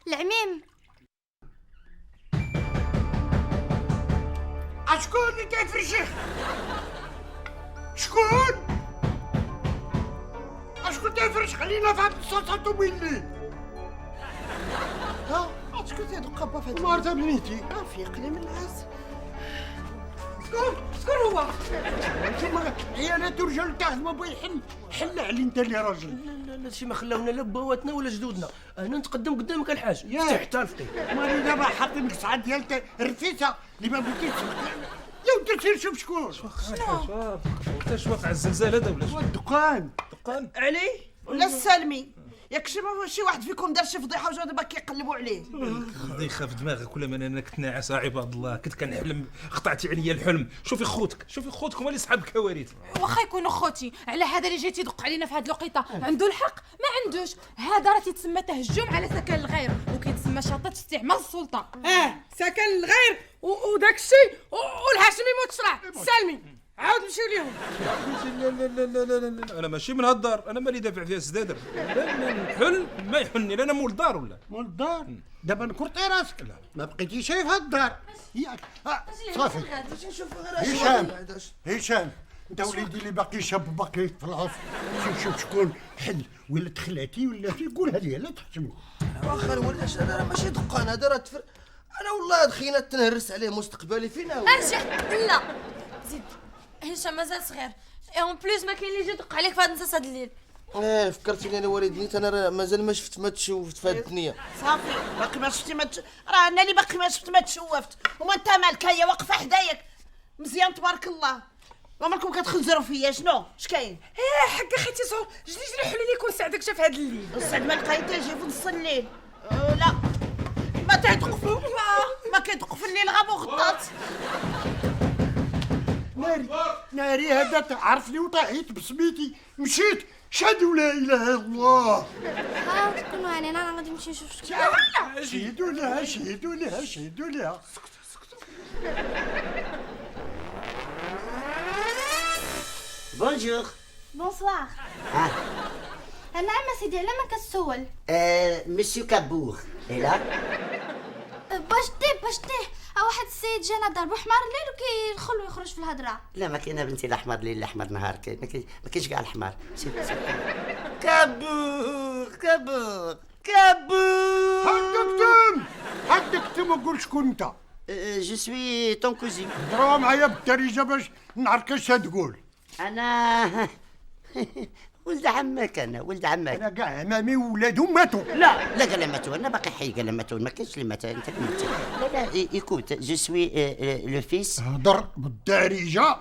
العميم شكون اللي كيفرشخ؟ شكون كيفرش؟ خلينا في هاد الصوت وبيلي. ها شكون تيدق با فهاد مرتا بنيتي فيقني من العز. شكون هو؟ انتوما عيالات ورجال تاع ما بغا حل علي انت اللي راجل. لا شي ما خلاونا لا بواتنا ولا جدودنا. انا نتقدم قدامك الحاج فتح حتى الفقيه. مالي دابا حاطين لك ساعات ديال الرفيسه اللي ما بغيتيش يا ودي سير شوف شكون. انت شو واقع الزلزال هذا ولا شو؟ الدكان علي ولا السالمي؟ ياك شي واحد فيكم دار شي فضيحه وجاو دابا كيقلبوا عليه. خذي خاف دماغك ولا من انا كنت ناعس عباد الله، كنت كنحلم خطعتي عليا الحلم. شوفي خوتك هما اللي صحاب الكوارث. واخا يكونوا خوتي، على هذا اللي جاي تيدق علينا في هذه الوقيته عنده الحق ما عندوش. هذا راه تيتسمى تهجم على سكن الغير وكيتسمى شطط استعمال السلطه. سكن الغير وداك الشيء والهاشمي متشرع. سالمي عاود نمشيو ليهم. لا لا لا لا لا لا، انا ماشي من هالدار، انا مالي دافع فيها الزدادر. لا نحل ما يحلني، لا انا مول الدار ولا مول الدار. دابا نكرطي راسك. لا ما بقيتيش شايف هاد الدار ياك. صافي هشام انت وليدي اللي باقي شاب باقي في العصر. شوف شكون حل ولا تخلاتي ولا قولها لي لا تحشمي. واخا ولاش انا راه ماشي دقان هذا راه انا والله دخينا تنهرس عليه مستقبلي فينا. ارجع لا زيد هشام مازال صغير اون بليس ما كاين اللي يجي يدق عليك في هذا النصاص هذا الليل. فكرتيني انا والدنيا انا راه مازال ما شفت ما تشوفت في هذه الدنيا. صافي باقي ما شفتي راه انا اللي باقي ما شفت ما تشوفت. وما انت مالك هي واقفه حداياك مزيان تبارك الله. عمركم كتخنزروا فيا شنو؟ اش كاين؟ حق اخيتي زهور جلي حلي لي يكون سعدك شاف هذا الليل. السعد ما لقى يجي في نص الليل. لا ما تيدق ما كيدق في الليل غابو غطات. ناري هذا عرفني وطاحيت بسميتي مشيت شهد لا اله الا الله. كونوا يعني انا غادي نمشي نشوف شكون. شهدوا لها. بونجور. بونسوار. نعم سيدي على ما كتسول. مسيو كابور إلا باش ديه واحد السيد جانا ضربو حمار الليل وكيدخل ويخرج في الهضره. لا ما كاينه بنتي لا حمار ليل لا حمار نهار ما كاينش كاع الحمار. كابور هدك تم وقول شكون انت. جو سوي طون كوزين. ضربها معايا بالدارجه باش نعرف اش تقول. انا ولد عمك انا كاع عمامي وولادهم ماتوا. لا قال ماتوا انا باقي حي قال ماتوا ما كاينش اللي مات انت اللي مات. لا ايكوت جو سوي لو فيس. هضر بالدارجه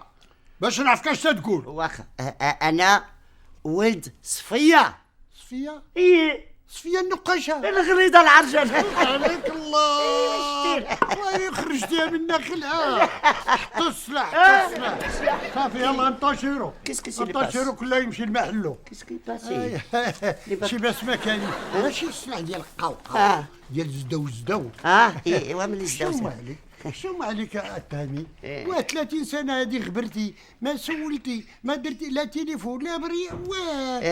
باش نعرف اش تقول. واخا انا ولد صفيه. صفيه النقاشه الغريضه العرجل. عليك الله خرجتيها منا خلعه. حطوا السلاح صافي يلا انطاشيرو انطاشيرو كله يمشي لمحلو. كيسكي باسي شي باس مكاني ماشي السلاح ديال القوقعه ديال الزدو. ايوا ملي زداو شو عليك التهمي. 30 سنه هذه غبرتي ما سولتي ما درتي لا تليفون لا بريء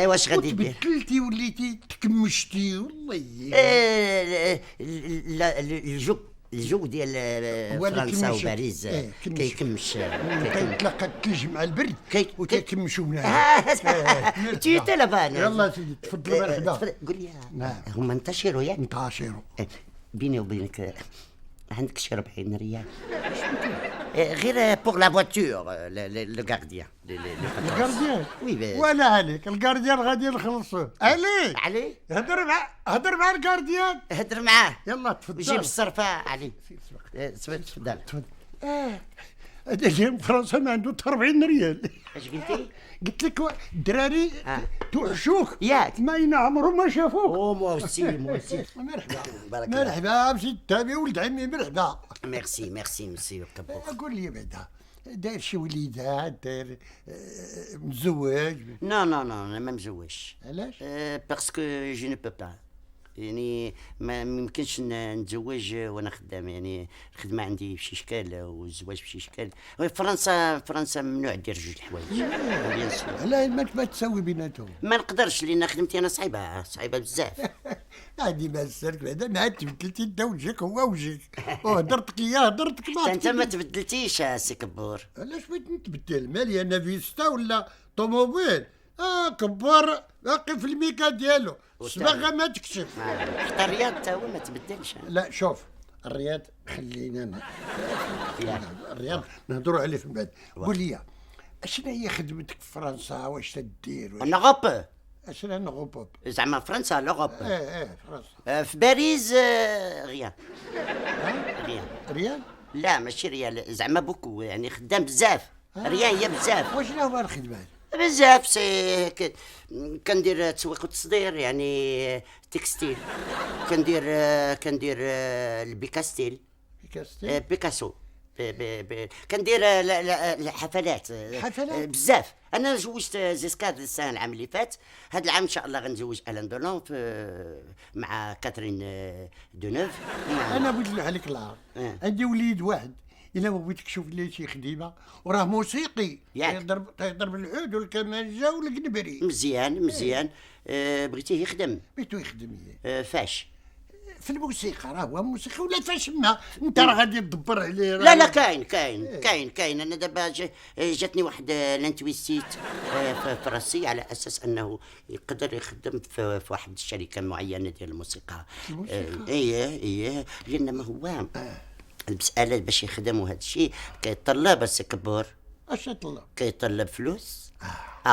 واش غادي دير؟ تبدلتي وليتي تكمشتي والله. لا الجو ديال فرنسا وباريس كيكمش كيتلاقى الثلج مع البرد وكيكمشوا منها. تي تلفان. يلا سيدي تفضل مرحبا. قول لي هما انتشروا يعني انتشروا بيني وبينك عندك شي 40 ريال غير بوغ لا فواتور لو غارديان. الكارديان وي ولا عليك الكارديان غادي نخلصوه. علي هضر مع الكارديان. هدر معاه يلا تفضل وجيب الصرفه علي. تفضل. هذا اللي في فرنسا ما عنده 40 ريال. اش قلتي؟ قلت لك الدراري توحشوك ياك ما عمرهم ما شافوك. موسي مرحبا بارك الله. مرحبا مشيت تابي ولد عمي مرحبا. ميرسي مسيو كابور. قول لي بعدا داير شي وليدات داير متزوج؟ نو انا ما مزوجش. علاش؟ باسكو جو نو بو با. يعني ما يمكنش نتزوج وانا خدام، يعني الخدمه عندي بشي شكال والزواج بشي شكال. فرنسا ممنوع دير جوج الحوايج. بيان سور. لا ما تساوي بيناتهم. ما نقدرش لان خدمتي انا صعيبه بزاف. هادي ما السرك بعدا نعاد تبدلتي انت وجهك هو وجهك وهدرتك اياه هدرتك ما انت ما تبدلتيش سي كبور. علاش بغيت نتبدل؟ مالي انا فيستا ولا طوموبيل؟ كبار باقي في الميكا ديالو، الصباغه ما تكشف. حتى الرياض تا هو ما تبدلش. لا شوف الرياض خلينا الرياض نهضروا عليه من بعد. قول لي اشنا هي خدمتك في فرنسا؟ واش تدير؟ نغوب اشنا نغوب؟ زعما فرنسا لوروب. فرنسا. في باريس غيان. ريال؟ لا ماشي ريال، زعما بوكو يعني خدام بزاف. ريان هي بزاف. واش هو الخدمه؟ بزاف كندير تسويق وتصدير، يعني تكستيل. كندير البيكاستيل. بيكاسو. كندير الحفلات بزاف. انا زوجت زيسكار السنه العام اللي فات. هذا العام ان شاء الله غنزوج الان دولون مع كاترين دونوف. انا بغيت نلوح عليك العار. عندي وليد واحد، الا بغيتك تشوف لي شي خديمه، وراه موسيقي يضرب العود والكمانجه والقنبري. مزيان. بغيتيه يخدم. بغيتو يخدم. فاش؟ في الموسيقى. راه هو موسيقى ولا فاش ما انت راه غادي تدبر عليه. لا كاين. انا دابا جاتني واحد لانتويسيت فرنسي على اساس انه يقدر يخدم في واحد الشركه معينه ديال الموسيقى. ايه لان ما هو المساله باش يخدم وهذا الشيء كيطلب السكبور. اش يطلب؟ كيطلب فلوس.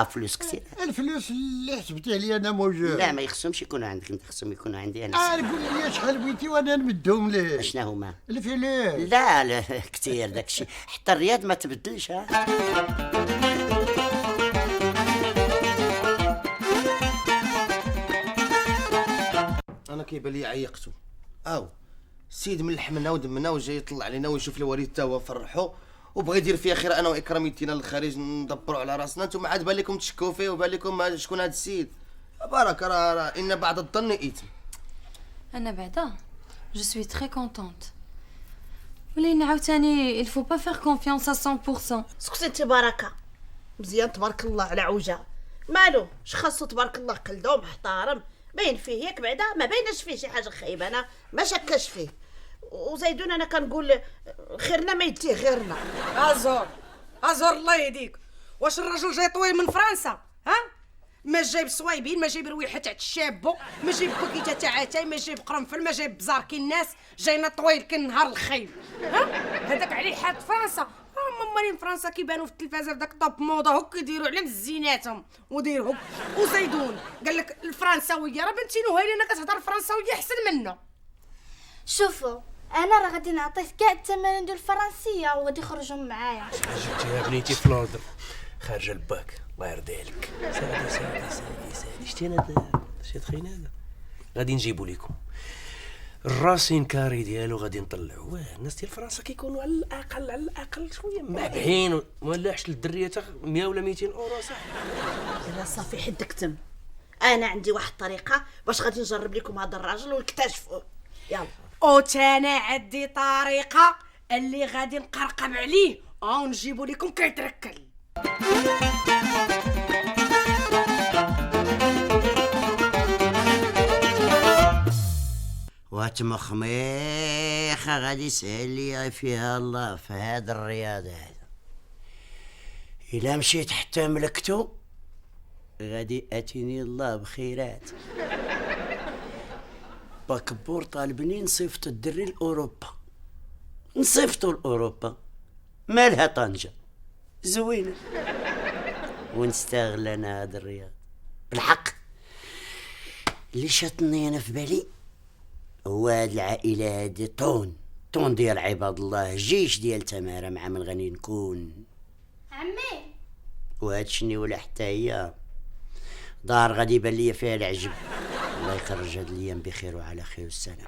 فلوس كثير. الفلوس اللي حسبتي عليا انا موجود. لا ما يخصهمش يكونوا عندك انت، خصهم يكونوا عندي انا. قول لي شحال بغيتي وانا نمدهم ليه. شنو هما؟ الفلوس. لا كثير داكشي. حتى الرياض ما تبدلش. انا كيبان لي عيقتو. السيد من لحمنا ودمنا وجاي يطلع علينا ويشوف الوريد تا هو فرحو، وبغى يدير فيها خير. انا واكراميتينا للخارج ندبروا على راسنا، نتوما عاد بان لكم تشكوا فيه وبان لكم شكون هذا السيد. بارك راه ان بعد الظن اثم. انا بعدا جو سوي تري كونطونت، ولكن عاوتاني il faut pas faire confiance à 100%. سكتي انت بركه. مزيان تبارك الله على عوجه. مالو اش خاصو تبارك الله؟ قلدو محترم باين فيه ياك بعدا ما بايناش فيه شي حاجه خايبه. انا ما شكاش فيه. وزيدون انا كنقول خيرنا ما يديه غيرنا. ازور الله يهديك. واش الراجل جاي طويل من فرنسا؟ ما جايب صوايبين، ما جايب رويحه تاع الشابو، ما جايب بكيته تاع اتاي، ما جايب قرنفل، ما جايب بزار كي الناس. جاينا طويل كنهار الخيل. هذاك عليه حال فرنسا. راهم مالين فرنسا كيبانوا في التلفازه في داك طوب موضه هك يديروا على مزيناتهم وديروا هك. وزيدون قال لك الفرنساويه راه بنتي نهيله انا كتهضر فرنساويه احسن منه. شوفوا انا راه غادي نعطيه كاع التمارين ديال الفرنسيه وغادي يخرجوا معايا. جبتي يا بنيتي في لندن خارجه الباك الله يرضي عليك. سادي شتي انا شي تخين هذا غادي نجيبوا لكم الراسين كاري ديالو غادي نطلعوه. الناس ديال فرنسا كيكونوا على الاقل شويه مابحين ولا حشت للدريه 100 ولا 200 اورو صح. لا صافي حدك تم. انا عندي واحد الطريقه باش غادي نجرب لكم هذا الراجل ونكتشفوه. يلا. وتانا عندي طريقه اللي غادي نقرقب عليه ونجيبوا لكم كيتركل. واتمخميخه غادي يسهل لي فيها الله في هذا الرياض هذا. الا مشيت حتى ملكتو غادي اتيني الله بخيرات. باكبور طالبني نصيفط الدري لاوروبا، نصيفطو لاوروبا مالها طنجه زوينه ونستغل انا هذا الرياض. بالحق اللي شاطني انا في بالي هو هاد العائله هادي طون ديال عباد الله، جيش ديال تماره مع من غادي نكون عمي. وهاد شني ولا حتى هي دار غادي يبان ليا فيها العجب. الله يخرج هاد الايام بخير وعلى خير والسلام.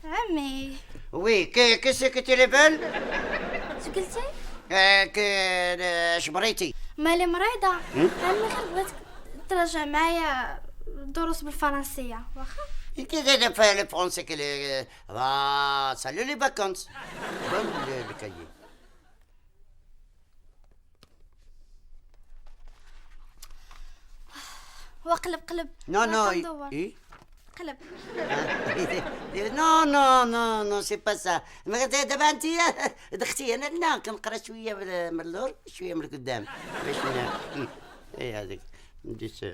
عمي وي كي سكتي لبال؟ اش قلتي؟ اش بريتي؟ مالي مريضه. عمي غير بغيتك تراجع معايا دروس بالفرنسيه واخا. كذا في الفرنسي كلي سالو لي فاكونس لي كايي. وقلب قلب. نو اي قلب. نو سي با سا. دابا انت دختي انا كنقرا شويه من اللور شويه من القدام باش اي هذيك ديس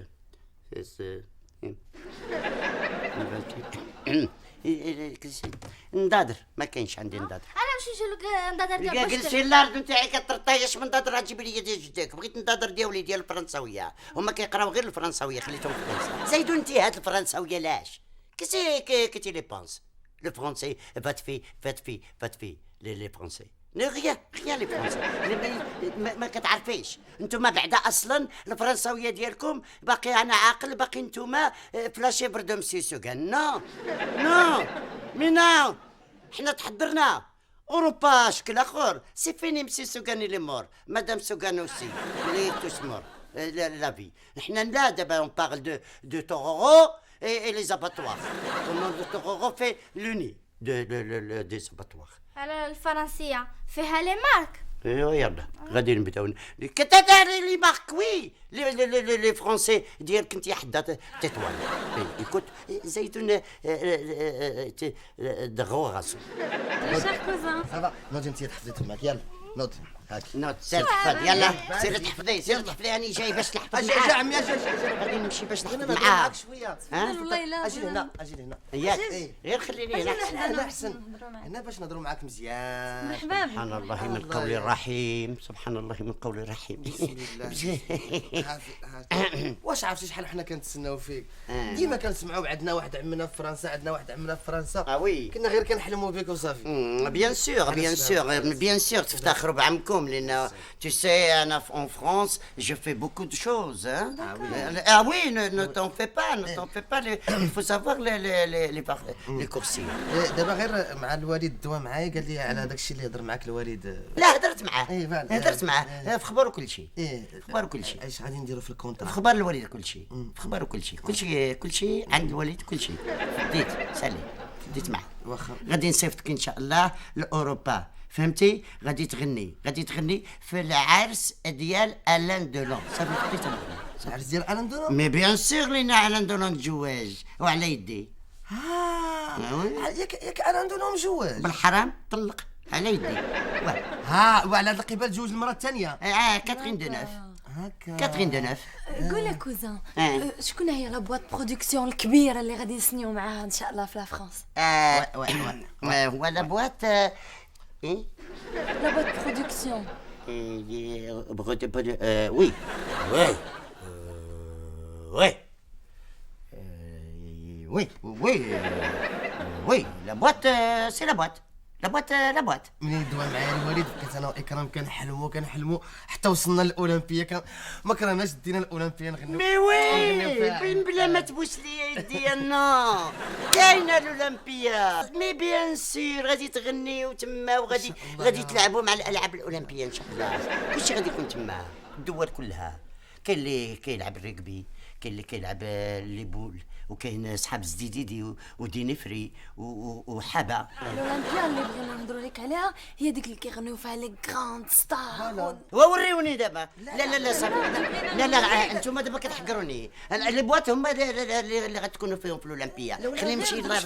ندادر ما كاينش عندي ندادر. انا مش نجي لك ندادر ديال قلتي الارض نتاعي كترطيش من ندادر تجيب لي ديال جدك. بغيت ندادر ديالي ديال الفرنساويه هما كيقراو غير الفرنساويه خليتهم في فرنسا. زيدوا انت هاد الفرنساويه لاش كي لي بونس لو فرونسي فات في لي فرونسي غيا لي فرونسي ما كتعرفيش نتوما بعدا اصلا الفرنساويه ديالكم باقي انا عاقل باقي نتوما فلاشي بردم سي سوغان. نو حنا تحضرنا اوروبا شكل اخر سي فيني مسي سوغاني لي مور مادام سوغان اوسي لي توس مور لا في. حنا لا دابا اون بارل دو تورورو et les abattoirs. Comment le taureau fait l'uni des abattoirs. على الفرنسيه فيها لي مارك. ايوا يلا غادي نبداو كتداري لي مارك وي لي فرونسي ديالك انت حدا تطوال. ايكوت زيتون دغوا راسو. شيخ كوزان صافا نوضي انت تحفظي تماك يلا نوض هاك نوض سير تحفظ يلا سير تحفظي راني جاي باش نحفظ اجي معاك. عمي اجي غادي نمشي باش نحفظ معاك معاك شويه. والله لا اجي هنا اجي هنا ياك غير خليني هنا. هنا احسن هنا باش نهضروا معاك مزيان. مرحبا سبحان الله من قول الرحيم سبحان الله من قول الرحيم. بسم الله. واش عرفتي شحال حنا كنتسناو فيك ديما كنسمعوا عندنا واحد عمنا في فرنسا عندنا واحد عمنا في فرنسا وي كنا غير كنحلموا بك وصافي. بيان سور تفتخروا بعمكم لان tu sais en France je fais beaucoup de choses hein. Ah oui ne t'en fais pas il faut savoir les coursiers. دابا غير مع الوالد دوا معايا قال لي على داك الشيء اللي هضر معاك الوالد. لا هدرت معاه اي فعلا هدرت معاه في خبرو كل شيء خبرو كل شيء ايش غادي نديروا في الكونترا في خبر الوالد كل شيء في خبرو كل شيء عند الوالد كل شيء ديت سالي ديت معاه. واخا غادي نصيفطك ان شاء الله لاوروبا فهمتي غادي تغني في العرس ديال الان دولون صافي خديت العرس ديال الان دولون. مي بيان سور لينا الان دولون تزواج وعلى يدي. ياك الان دولون مجوج بالحرام طلق على يدي. وعلى هاد القبال جوج المره الثانيه. كاترين دونوف هكا كاترين دونوف. قول يا كوزان شكون هي لا بواط برودكسيون الكبيره اللي غادي نسنيو معاها ان شاء الله في لا فرنسا؟ ولا بواط ايه لا بواط برودكسيون وي la boîte c'est la boîte. منين دوا معايا الوالد بقيت انا واكرام كنحلموا حتى وصلنا للاولمبيه ما كرهناش دينا الاولمبيه نغنيو. مي وي بين بلا ما تبوس لي يدي انا كاينه الاولمبيه مي بيان سور غادي تغنيو تما وغادي تلعبوا مع الالعاب الاولمبيه ان شاء الله. كلشي غادي يكون تما الدول كلها. كاين اللي كيلعب الريغبي كاين اللي كيلعب لي بول وكاين صحاب الزديدي ودينفري وحبا. الاولمبيا اللي بغينا نهضروا لك عليها هي ديك اللي كيغنيو فيها لي غراند ستار. ووريوني دابا. لا صافي لا انتم دابا كتحقروني. لي بواط هما اللي غتكونوا فيهم في الاولمبيا. خليني نمشي ما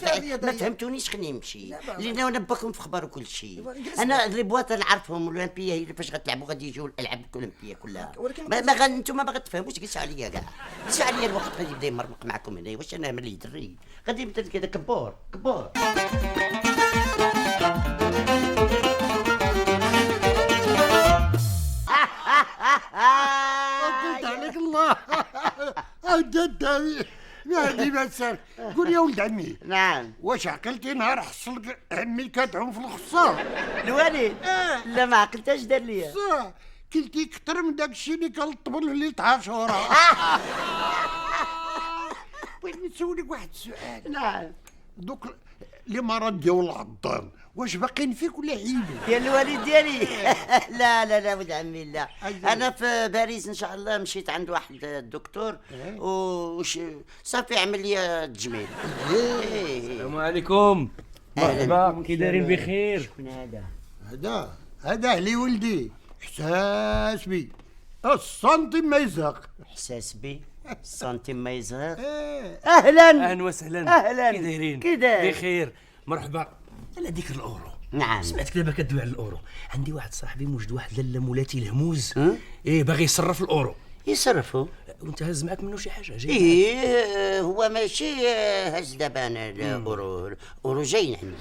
فهمتونيش خليني نمشي لان انا باكم في خبر وكل شيء. انا لي بواط نعرفهم الاولمبيا هي فاش غتلعبوا غادي يجيو الالعاب الاولمبيه كلها. انتم ما غتفهموش قلتوا عليا كاع قلتوا عليا الوقت غادي يبدا يمرمق معكم هنا. واش انا ملي دري غادي يبدا كذا كبور قلت عليك الله جد هذه بسر. قول يا ولد عمي نعم واش عقلتي نهار حصلك عمي كتعوم في الخصار الوالد؟ لا ما عقلتاش دار ليا صح كلتي كتر من داك الشيء اللي كنطبل في ليله عاشوراء. بغيت نسولك واحد السؤال. نعم دوك الامارات ديال العضان واش باقيين فيك ولا عيدوا؟ ديال الوالد ديالي لا لا لا ولد عمي لا. انا في باريس ان شاء الله مشيت عند واحد الدكتور وش صافي عمليه تجميل. السلام عليكم. مرحبا، كي دايرين بخير؟ شكون هذا؟ هذا علي ولدي، احساس بي السنتيم ما يزهق. احساس بي السنتيم ما يزهق. اهلا وسهلا. اهلا. كي دايرين؟ كي داير؟ بخير. مرحبا. على ذكر الاورو، نعم سمعتك دابا كدوي على الاورو. عندي واحد صاحبي موجد واحد لاله مولاتي الهموز، باغي يصرف الاورو. يصرفوا وانت هز معاك منه شي حاجه؟ جاي هو ماشي هز دابا انا الاورو جاي عندي.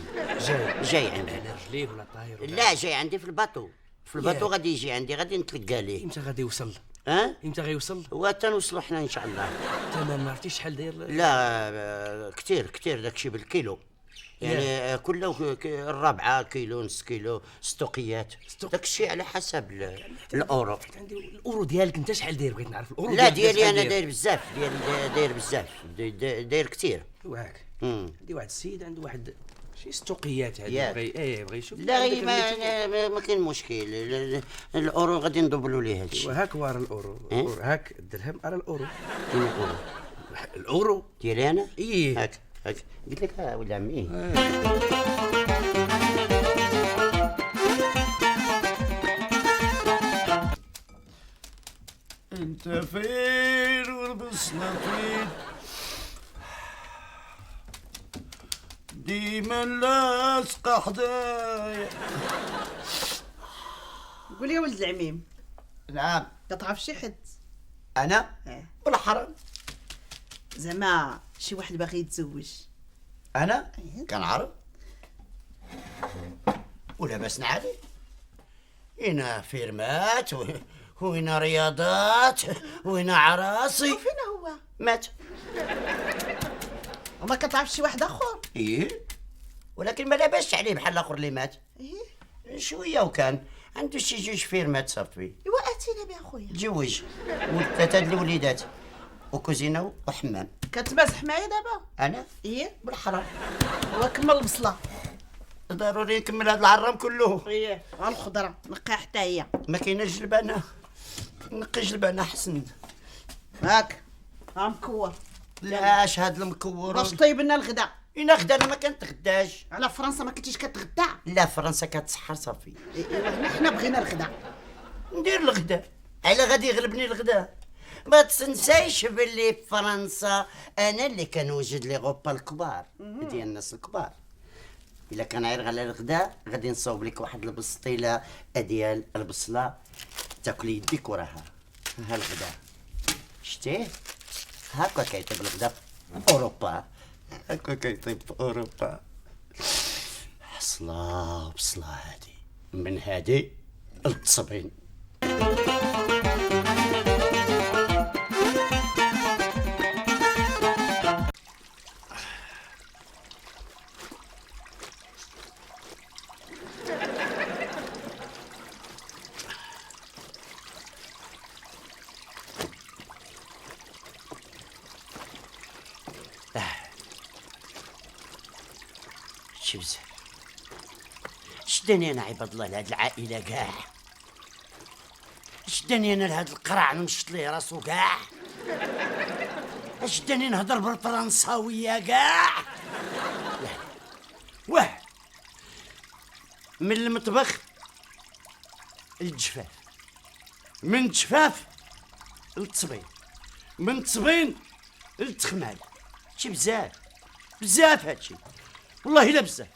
جاي عندي على رجليه ولا طاير؟ لا جاي عندي في الباطو. غادي يجي عندي، غادي نتلقى ليه. امتى غادي يوصل؟ امتى غيوصل؟ هو تنوصلوا حنا ان شاء الله. تمام. ما عرفتيش شحال داير؟ لا كثير داكشي بالكيلو، يعني كله الرابعه كيلو، نص كيلو، ستوقيات، داكشي على حسب الاورو. عندي الاورو ديالك انت شحال داير؟ بغيت نعرف الاورو. لا ديالي انا داير بزاف، داير بزاف، داير كثير. واك عندي واحد السيد عنده واحد شي ستوقيات هذه، بغى يشوف. لا غير ما كاين مشكل، الاورو غادي ندوبلوا ليه هادشي. وهاك ورا الاورو، هاك الدرهم على الاورو. الاورو الاورو ديالي انا؟ هاك قلت لك ولد عمي. انت فين ولبسنا فين، ديما لاصقه حدايا. قول يا ولد العميم. نعم. كتعرف شي حد؟ انا بالحرام زعما شي واحد باغي يتزوج. انا كنعرف ولاباس عليه. هنا فيرمات وهنا رياضات وهنا عراسي. وفين هو؟ مات. وما كتعرف شي واحد اخر؟ ولكن ما لاباس عليه بحال الاخر اللي مات. شويه وكان عنده شي جوج فيرمات صافي. ايوا اتينا بها خويا. تزوج وثلاثه د الوليدات وكوزينه وحمام. كتمازح معايا دابا؟ انا بالحرام. وكمل البصله. ضروري نكمل هذا العرام كله. والخضره نقيها حتى هي. ما كايناش جلبانه، نقي جلبانه حسن. هاك مكور. لا اش هاد المكور باش طيب لنا الغدا. انا غدا انا ما كنتغداش. على فرنسا ما كنتيش كتغدا؟ لا فرنسا كتسحر صافي. ايوا حنا بغينا الغدا. ندير الغدا. على غادي يغلبني الغدا. ما تنسايش باللي في فرنسا انا اللي كنوجد لي غوبا الكبار ديال الناس الكبار. الا كان عير على الغدا غادي نصاوب لك واحد البسطيله ديال البصله تاكل يديك وراها. ها الغدا شتيه هكا كيطيب الغدا في اوروبا. هكا كيطيب في اوروبا. حصله بصله هادي من هادي للتصبين. شدني انا عباد الله لهاد العائله كاع، شدني انا لهاد القرع نمشط ليه راسو كاع، شدني نهضر بالفرنساويه كاع. واه من المطبخ للجفاف، من الجفاف للتصبين، من التصبين للتخمال. شي بزاف هادشي والله الا بزاف.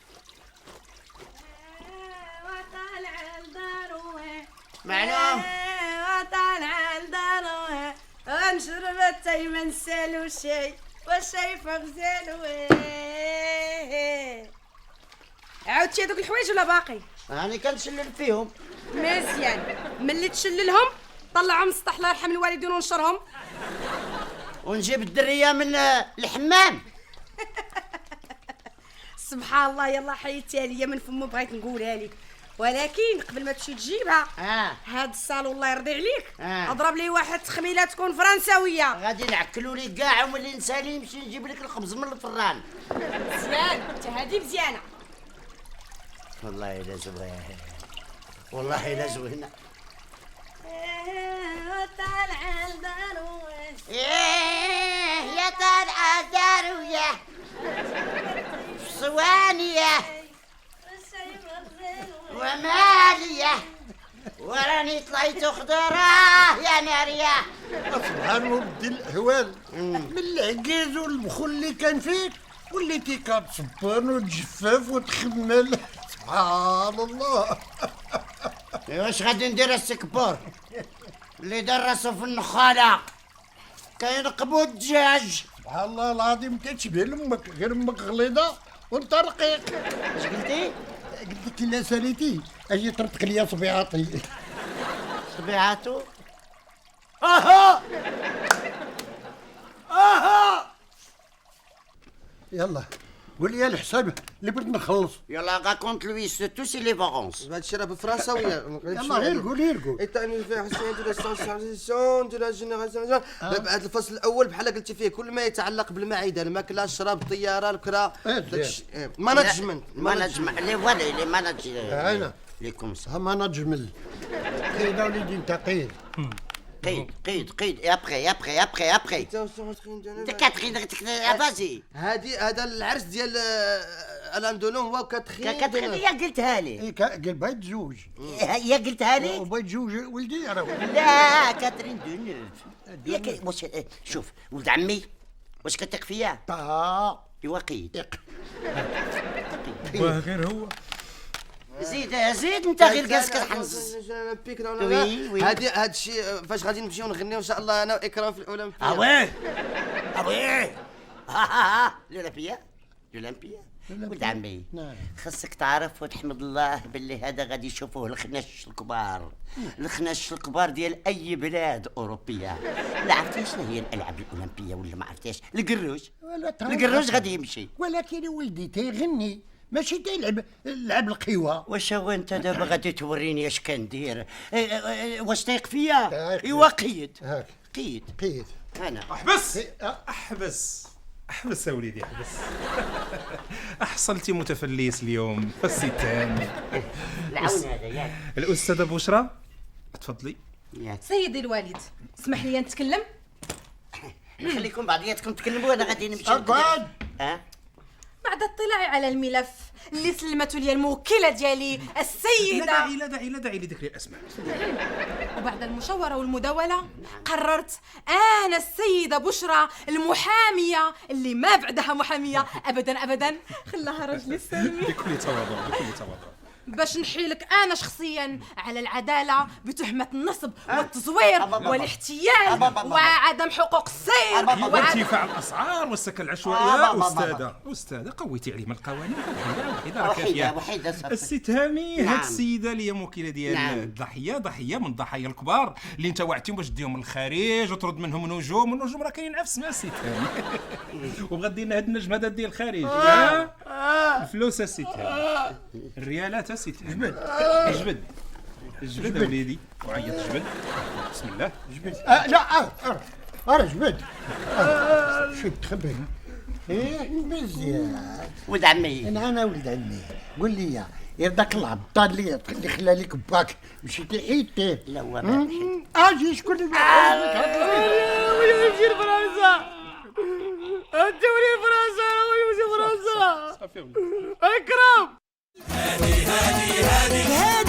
معلوم وطالع الدار ونشرب التاي ما نسالو شي والشاي فوق زالو. عاودتي هذوك الحوايج ولا باقي؟ راني كنشلل فيهم. مزيان. ملي تشللهم طلعهم سطح الله يرحم الوالدين ونشرهم ونجيب الدريه من الحمام. سبحان الله. يلا حيدتي عليا من فمو بغيت نقولها لك. ولكن قبل ما تمشي تجيبها هاد الصالون الله يرضي عليك اضرب لي واحد تخميله تكون فرنساويه. غادي نعكلوا لي كاع وملي نسالي نمشي نجيب لك الخبز من الفران. مزيان انت هادي مزيانه. والله الا زوين، والله الا زوينه. طالعه الدرويش يا طالعه الدرويه صوانيه وماليه وراني طلعت خضره يا ناريه. سبحان ودي الاحوال، من العكاز والبخل اللي كان فيك وليتي كتصبر وتجفف وتخمل. سبحان الله. واش غادي ندير السكبور اللي دار راسو في النخاله كينقبوا الدجاج؟ سبحان الله العظيم، كتشبه لامك، غير امك غليظه وانت رقيق. اش قلتي؟ قلت لك الا ساليتي اجي طرطق ليا صبيعاتي. صبيعاتو؟ يلا قول لي الحساب اللي بغيت نخلص. يلا راكونت لوي سو تو سي لي فارونس. هاد الشيء راه بالفرنساويه. يلا غير قول غير قول. التأمين في حسين دو لا دو لا جينيراسيون. هذا الفصل الاول بحال قلتي فيه كل ما يتعلق بالمعده، الماكله، الشراب، الطياره، الكرا، مانجمنت لي فوالا لي ماناج. انا لي كومس. ما نجمل. قيد وليدي انت قيد. قيد ابخي. انت كاتخين فازي. هذا العرس ديال الان دولون هو كاتخين. يا قلتها لي. قال بغيت تزوج. يا قلتها لي. وبغيت تزوج ولدي راه. لا كاترين دونوف. واش شوف ولد عمي واش كتثق فيا؟ ايوا قيد. غير هو زيد انت غير جالس كتحنص. وي هذا الشيء فاش غادي نمشيو نغنيو ان شاء الله انا واكرام في الاولمبياد. وي الاولمبياد ولد عمي. خاصك تعرف وتحمد الله باللي هذا غادي يشوفوه الخناش الكبار ديال اي بلاد اوروبيه. لا عرفتي شنو هي الالعاب الاولمبيه ولا ما عرفتيش؟ القروش غادي يمشي. ولكن ولدي تيغني ماشي تيلعب القوى. واش هو انت دابا غادي توريني اش كندير؟ واش تايق فيا؟ ايوا قيد. انا احبس يا وليدي احبس. احصلتي متفليس اليوم السي الثاني. العون هذا ياك. الاستاذه بشرى تفضلي. سيدي الوالد اسمح لي نتكلم. خليكم بعضياتكم تكلموا انا غادي نمشي. اقعد. بعد اطلاعي على الملف اللي سلمته لي الموكله ديالي السيده. لا داعي لذكر الاسماء. وبعد المشاوره والمداوله قررت انا السيده بشرى المحاميه اللي ما بعدها محاميه ابدا خلاها رجلي السلمي. بكل تواضع باش نحيلك انا شخصيا على العداله بتهمه النصب والتزوير والاحتيال وعدم حقوق السير وارتفاع الاسعار والسكن العشوائيه. استاذه قويتي عليه من القوانين. وحيده الست هامي. هاد السيده اللي هي موكله ديال الضحيه، ضحيه من الضحايا الكبار اللي انت وعدتيهم باش ديهم من الخارج وترد منهم نجوم، والنجوم راه كاينين عفس ما الست هامي. وبغا دينا هاد النجم هذا ديال الخارج. الفلوس الست هامي، الريالات الست جبد وليدي وعيط جبد. بسم الله جبد. لا جبد. شو تخبي؟ مزيان ولد عمي. انا ولد عمي. قول لي يرضاك الله العبطال اللي خلى لك باك مشيتي حيدتيه. لا هو ما حيد. اجي شكون اللي ويمشي لفرنسا. انت ولي فرنسا ويمشي فرنسا. اكرم. هادي